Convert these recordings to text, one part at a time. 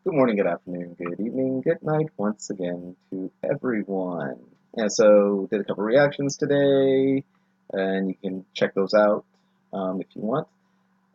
Good morning, good afternoon, good evening, good night once again to everyone. And so, did a couple reactions today, and you can check those out if you want.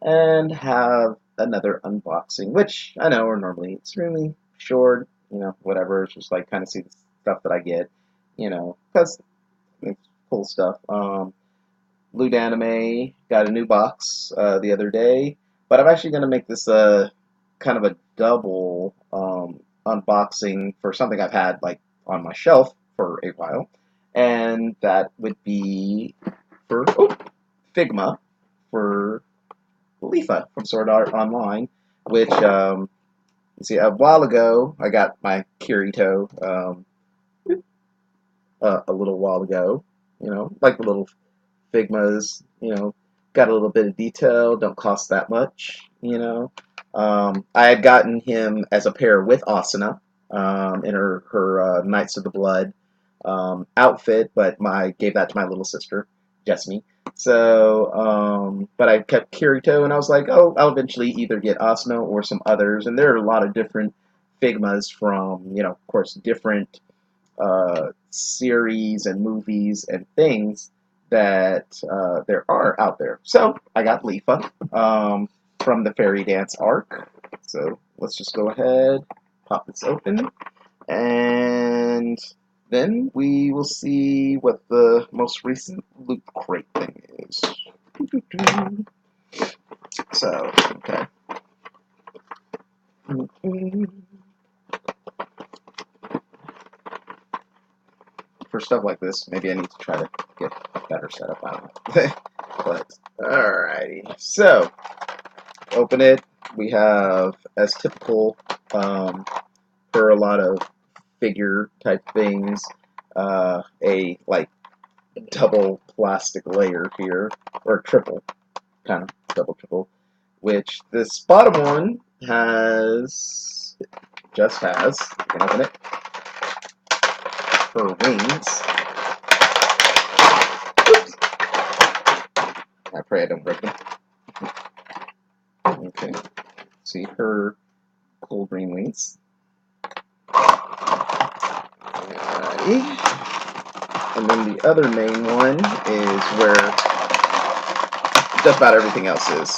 And have another unboxing, which I know are normally extremely short, whatever. It's just like kind of see the stuff that I get, because it's cool stuff. Loot Anime got a new box the other day, but I'm actually going to make this kind of a double unboxing for something I've had like on my shelf for a while, and that would be for Figma for Leafa from Sword Art Online, which you see a while ago I got my Kirito a little while ago, like the little Figmas, got a little bit of detail, don't cost that much. I had gotten him as a pair with Asuna in her Knights of the Blood outfit, but gave that to my little sister, Jessamy. So, but I kept Kirito, and I was like, oh, I'll eventually either get Asuna or some others, and there are a lot of different Figmas from, of course, different series and movies and things that there are out there. So I got Leafa from the Fairy Dance arc. So let's just go ahead, pop this open, and then we will see what the most recent loot crate thing is. So, okay. For stuff like this, maybe I need to try to get a better setup. I don't know. But, alrighty. So, open it. We have, as typical for a lot of figure type things, a like double plastic layer here, or triple, kind of double triple, which this bottom one just has, you can open it, her wings. Oops. I pray I don't break them. Okay, see her cool green wings. And then the other main one is where just about everything else is.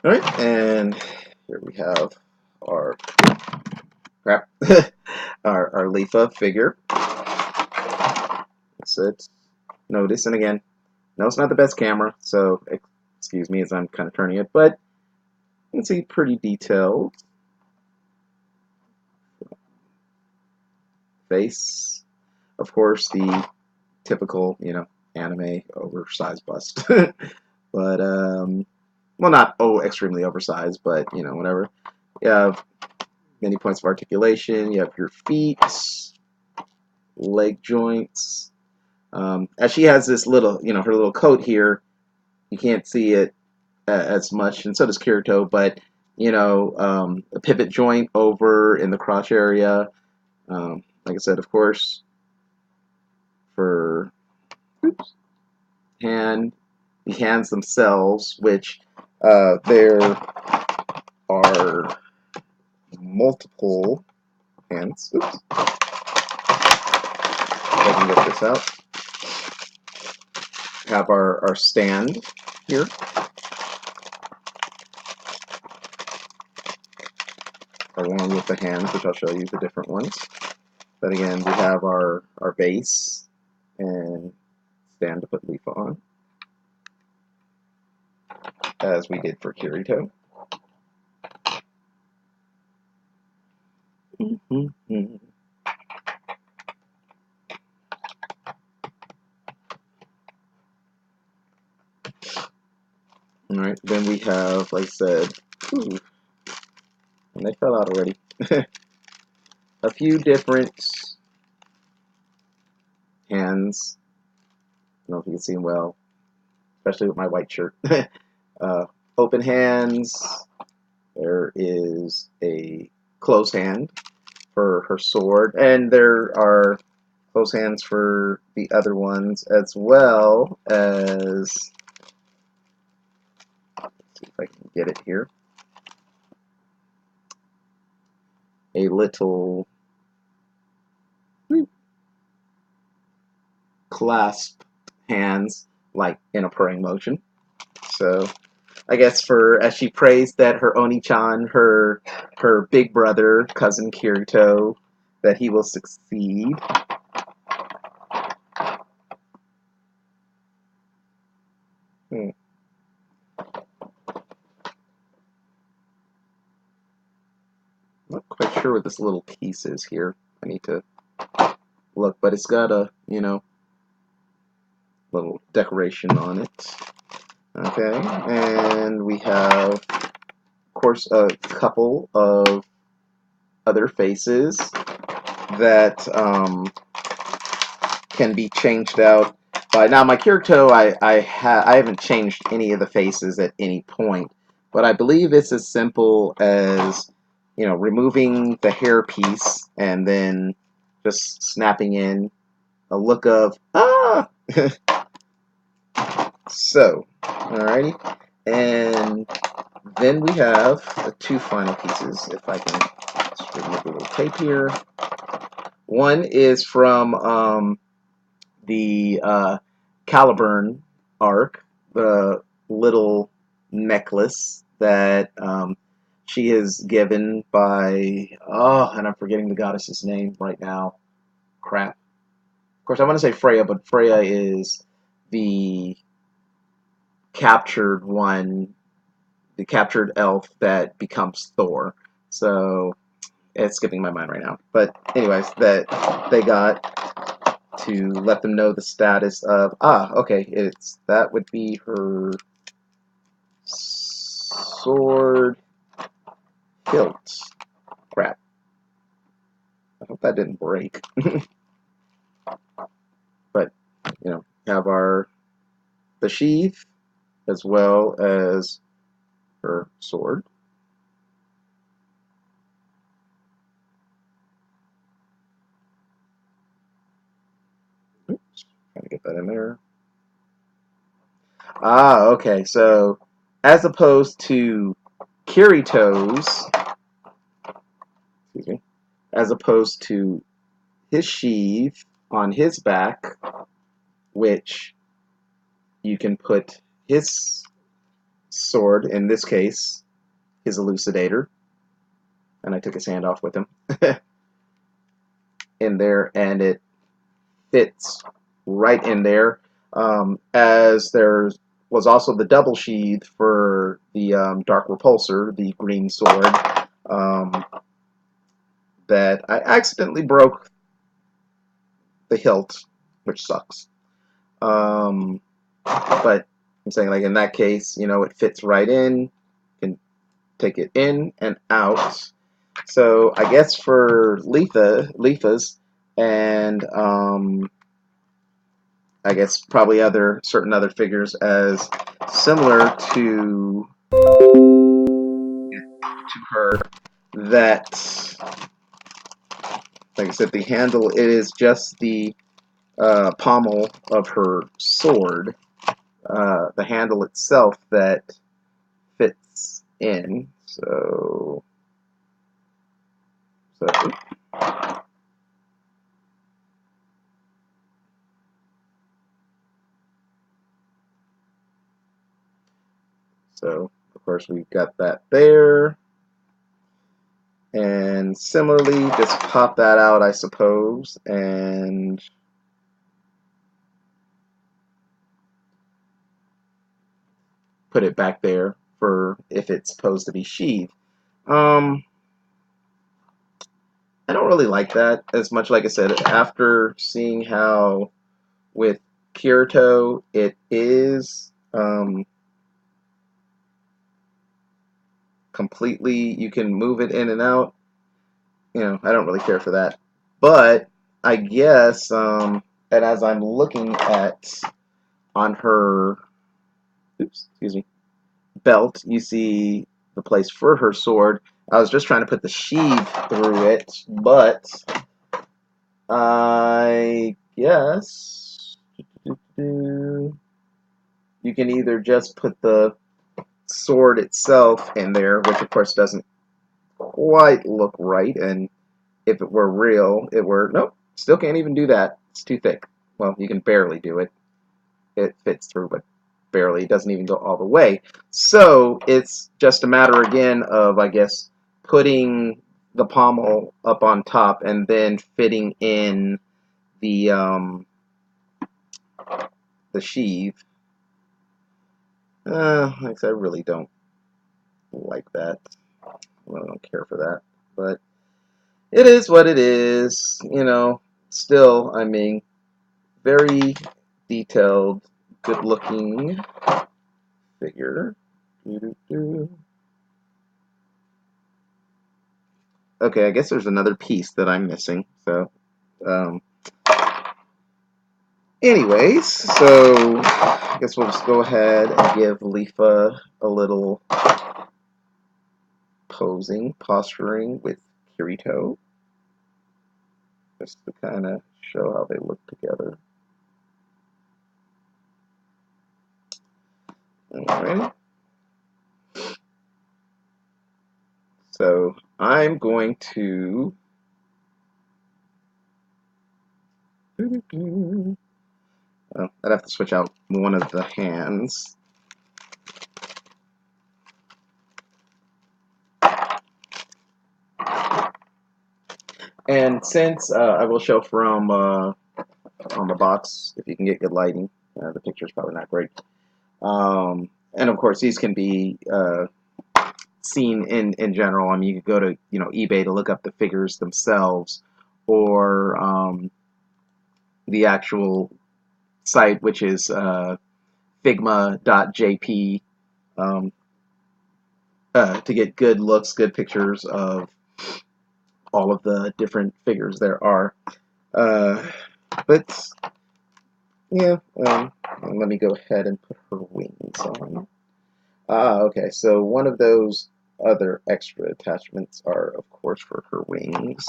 Alright, and here we have our crap, our Leafa figure. So it's notice, and again, no, it's not the best camera, so excuse me as I'm kind of turning it, but you can see pretty detailed face. Of course, the typical, anime oversized bust, but well, not extremely oversized, but whatever. You have many points of articulation. You have your feet, leg joints. As she has this little, her little coat here, you can't see it as much, and so does Kirito, but, a pivot joint over in the crotch area. Like I said, of course, for the hands themselves, which there are multiple hands. Oops. If I can get this out. Have our stand here. Along with the hands, which I'll show you the different ones. But again, we have our base and stand to put Leafa on, as we did for Kirito. Alright, then we have, like I said, and they fell out already, a few different hands. I don't know if you can see them well, especially with my white shirt. open hands. There is a closed hand for her sword, and there are closed hands for the other ones, as well as, let's see if I can get it here, a little clasp hands, like in a praying motion. So I guess for, as she prays that her Oni-chan, her big brother, cousin Kirito, that he will succeed. I'm not quite sure what this little piece is here. I need to look, but it's got a, you know, little decoration on it. Okay, and we have, of course, a couple of other faces that can be changed out by, now my Kirito, I haven't changed any of the faces at any point, but I believe it's as simple as, you know, removing the hair piece and then just snapping in a look of ah. So, alrighty, and then we have the two final pieces. If I can just remove a little tape here. One is from the Caliburn arc, the little necklace that she is given by, oh, and I'm forgetting the goddess's name right now. Crap. Of course, I want to say Freya, but Freya is the captured one, the captured elf that becomes Thor. So it's skipping my mind right now. But anyways, that they got to let them know the status of, okay, that would be her sword hilt. Crap. I hope that didn't break. But, you know, have the sheath as well as her sword. Oops, trying to get that in there. Okay, so as opposed to Kirito's, excuse me, as opposed to his sheath on his back, which you can put his sword, in this case, his elucidator, and I took his hand off with him, in there, and it fits right in there. As there was also the double sheath for the Dark Repulsor, the green sword, that I accidentally broke the hilt, which sucks. But I'm saying, like, in that case, you know, it fits right in. You can take it in and out. So I guess for Leafas, and I guess probably certain other figures as similar to her, that, like I said, the handle, it is just the pommel of her sword, the handle itself that fits in. So of course we've got that there. And similarly, just pop that out, I suppose, and put it back there for if it's supposed to be sheathed. I don't really like that as much. Like I said, after seeing how with Kirito it is completely, you can move it in and out, you know, I don't really care for that. But I guess, and as I'm looking at on her, oops, excuse me, belt, you see the place for her sword. I was just trying to put the sheath through it, but I guess you can either just put the sword itself in there, which of course doesn't quite look right, and if it were real, it were, nope, still can't even do that. It's too thick. Well, you can barely do it. It fits through, but barely. It doesn't even go all the way. So it's just a matter again of, I guess, putting the pommel up on top and then fitting in the sheath. Like I said, I really don't like that. Well, I don't care for that, but it is what it is. You know, still, I mean, very detailed, good-looking figure. Okay, I guess there's another piece that I'm missing. So, um, anyways, so I guess we'll just go ahead and give Leafa a little posturing with Kirito, just to kind of show how they look together. Alright. So I'm going to I'd have to switch out one of the hands. And since I will show from on the box, if you can get good lighting, the picture's probably not great. And of course, these can be seen in general. I mean, you could go to eBay to look up the figures themselves, or the actual site, which is Figma.jp, to get good looks, good pictures of all of the different figures there are. But yeah, let me go ahead and put her wings on. Okay, so one of those other extra attachments are, of course, for her wings.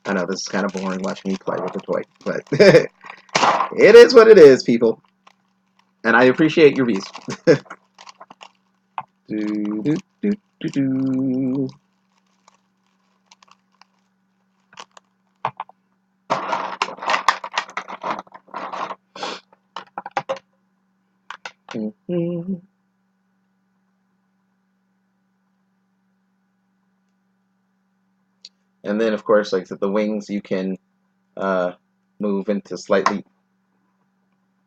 I know this is kind of boring watching me play with the toy, but it is what it is, people. And I appreciate your views. do, do, do, do, do. Mm-hmm. And then, of course, like the wings, you can move into slightly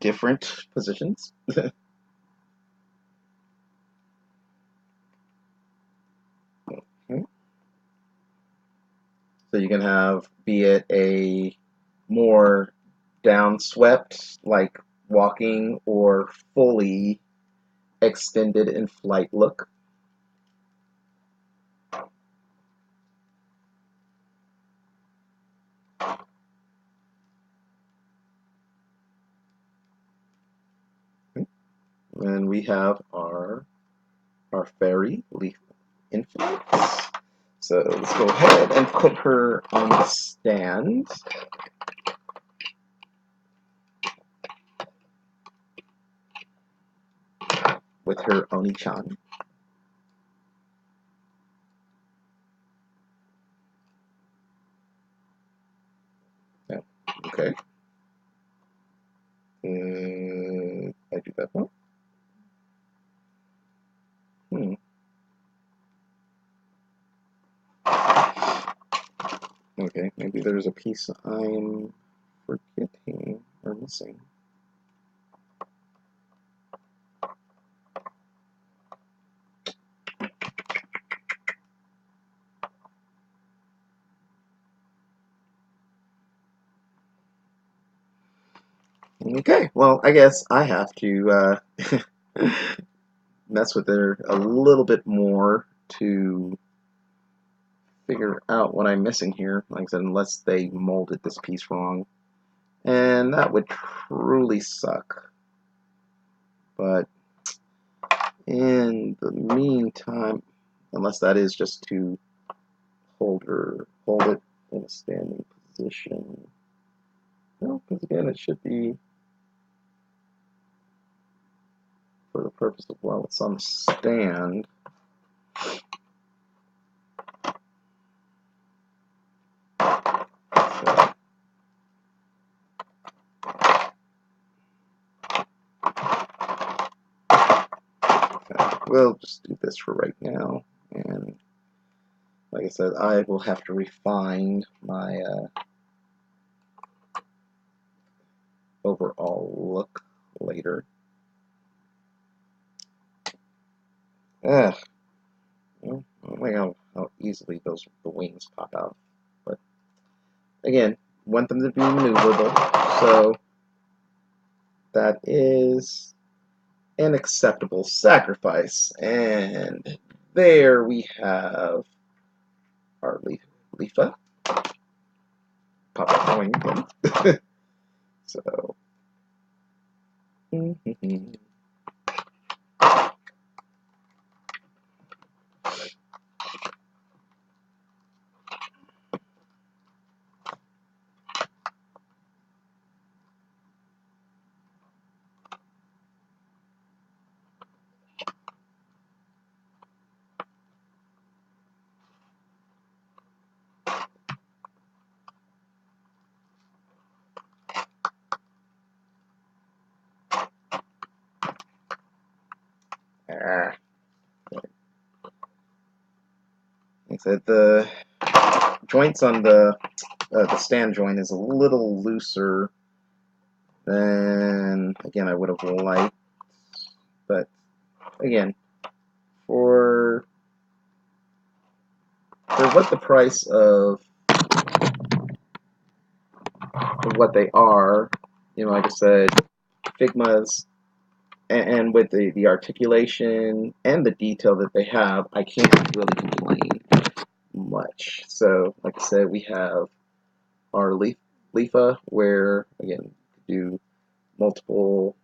different positions. Okay. So you can have, be it a more downswept, like walking, or fully extended in flight look. And we have our fairy Leafa infant. So let's go ahead and put her on the stand. With her Oni-chan. Yeah, okay. I do that one. Okay, maybe there's a piece I'm forgetting or missing. Okay, well, I guess I have to mess with her a little bit more to figure out what I'm missing here. Like I said, unless they molded this piece wrong. And that would truly suck. But in the meantime, unless that is just to hold it in a standing position. No, because again, it should be for the purpose of while it's on the stand. So, okay, we'll just do this for right now, and like I said, I will have to refine my overall look later. Ugh. I don't like how easily the wings pop out. But again, want them to be maneuverable, so that is an acceptable sacrifice. And there we have our Leafa. Pop out the wing again. So. Like I said, the joints on the stand joint is a little looser than, again, I would have liked. But again, for what the price of what they are, like I said, Figma's, and with the articulation and the detail that they have, I can't really complain much. So, like I said, we have our Leafa, where, again, do multiple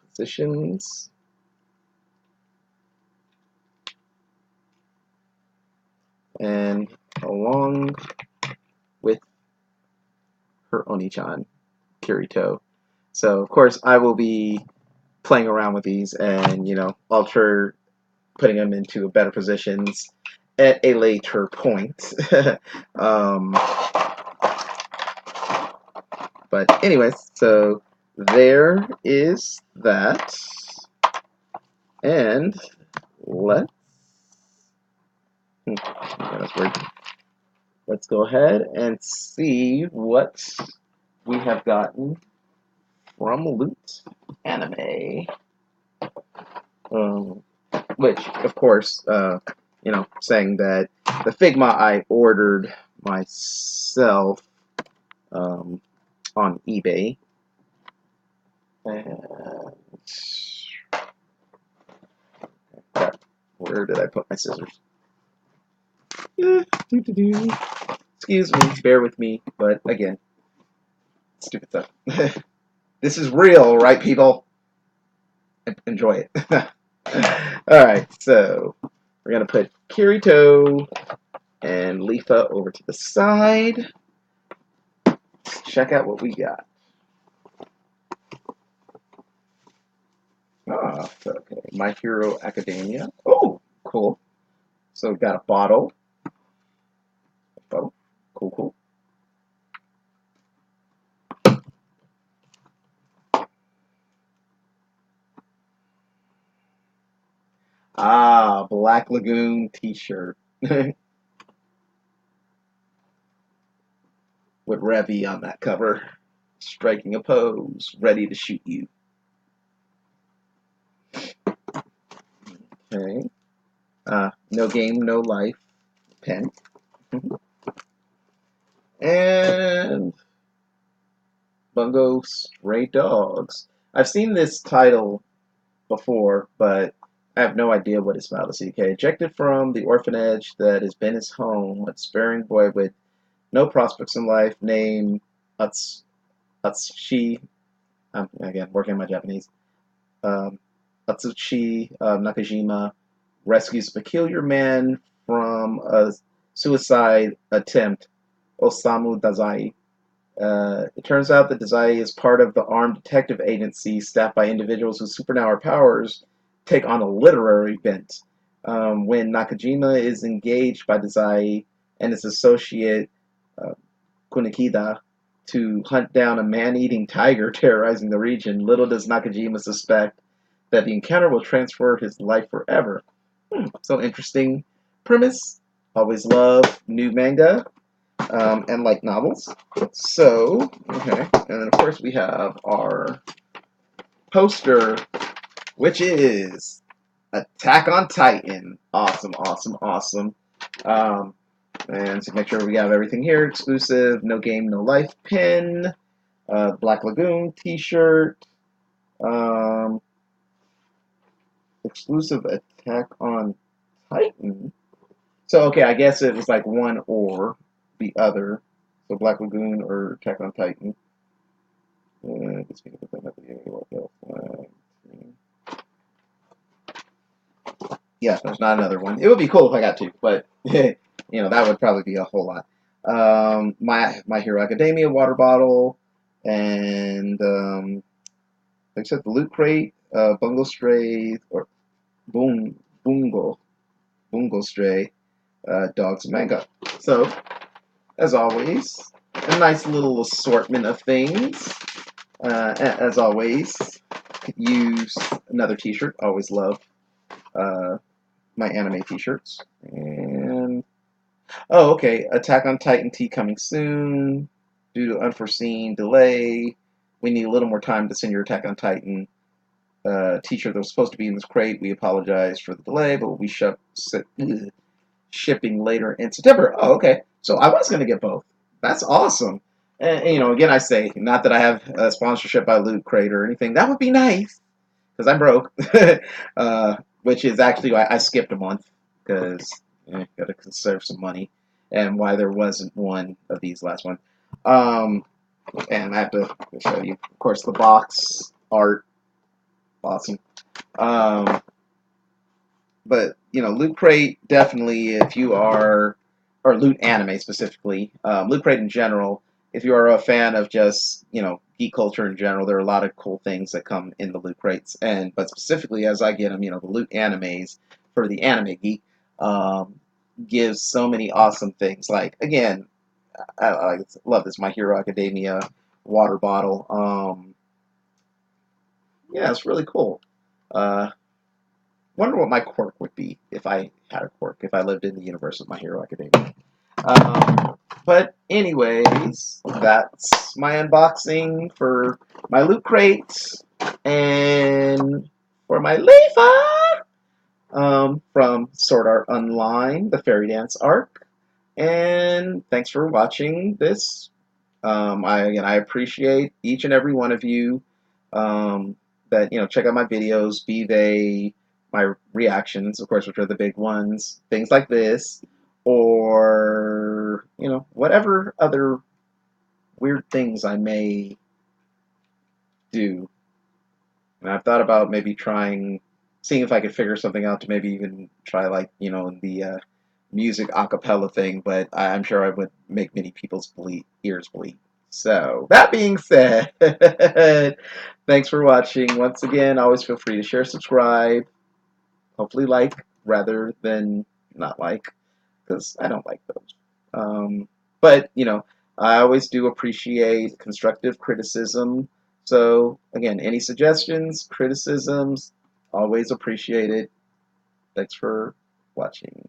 positions. And along with her Oni-chan, Kirito. So, of course, I will be playing around with these and, alter, putting them into better positions at a later point. But anyways, so there is that. And let's... that's weird. Let's go ahead and see what we have gotten from Loot Anime. Which, of course, saying that the Figma I ordered myself on eBay. And where did I put my scissors? Excuse me, bear with me, but again, stupid stuff. This is real, right, people? Enjoy it. Alright, so we're going to put Kirito and Leafa over to the side. Let's check out what we got. Ah, okay. My Hero Academia. Oh, cool. So we've got a bottle. Oh, cool. Ah, Black Lagoon t-shirt. With Revy on that cover. Striking a pose, ready to shoot you. Okay. No game, no life. Pen. And Bungo Stray Dogs. I've seen this title before, but I have no idea what it's about. Let's see. Okay, ejected from the orphanage that has been his home, a sparing boy with no prospects in life, named Atsushi. Again, working on my Japanese. Um, Atsushi Nakajima rescues a peculiar man from a suicide attempt, Osamu Dazai. It turns out that Dazai is part of the armed detective agency staffed by individuals with supernatural powers take on a literary bent. When Nakajima is engaged by Dazai and his associate uh, Kunikida to hunt down a man-eating tiger terrorizing the region, little does Nakajima suspect that the encounter will transfer his life forever. So interesting premise. Always love new manga and light novels. So, okay, and then of course we have our poster, which is Attack on Titan. Awesome, awesome, awesome. Um, and to make sure we have everything here, exclusive, no game, no life pin, Black Lagoon t-shirt, um, exclusive Attack on Titan. So, okay, I guess it was like one or the other. So Black Lagoon or Attack on Titan. Yeah, there's not another one. It would be cool if I got two, but that would probably be a whole lot. My Hero Academia water bottle, and like I said, the Loot Crate, Bungo Stray, or Boom Bungo Bungo Stray, Dogs and Manga. So, as always, a nice little assortment of things. As always, could use another T-shirt. Always love uh, my anime T-shirts. And oh, okay, Attack on Titan T coming soon. Due to unforeseen delay, we need a little more time to send your Attack on Titan T-shirt that was supposed to be in this crate. We apologize for the delay, but we'll be shipping later in September. Oh, okay. So I was going to get both. That's awesome. And, again, I say, not that I have a sponsorship by Loot Crate or anything. That would be nice, because I'm broke. Which is actually why I skipped a month, because got to conserve some money, and why there wasn't one of these last one. And I have to show you, of course, the box art. Awesome. Um, but Loot Crate definitely, if you are, or Loot Anime specifically, Loot Crate in general. If you are a fan of just geek culture in general, there are a lot of cool things that come in the Loot Crates, but specifically as I get them, the Loot Animes for the anime geek um, gives so many awesome things. Like again, I love this My Hero Academia water bottle. Yeah, it's really cool. Uh, Wonder what my quirk would be if I had a quirk, if I lived in the universe of My Hero Academia. But anyways, that's my unboxing for my Loot Crate and for my Leafa from Sword Art Online, the Fairy Dance arc. And thanks for watching this. I appreciate each and every one of you that check out my videos, be they my reactions, of course, which are the big ones, things like this, or whatever other weird things I may do. And I've thought about maybe seeing if I could figure something out to maybe even try like the music a cappella thing, but I'm sure I would make many people's ears bleed. So, that being said, thanks for watching. Once again, always feel free to share, subscribe, hopefully like, rather than not like, because I don't like those. But, I always do appreciate constructive criticism. So, again, any suggestions, criticisms, always appreciated. Thanks for watching.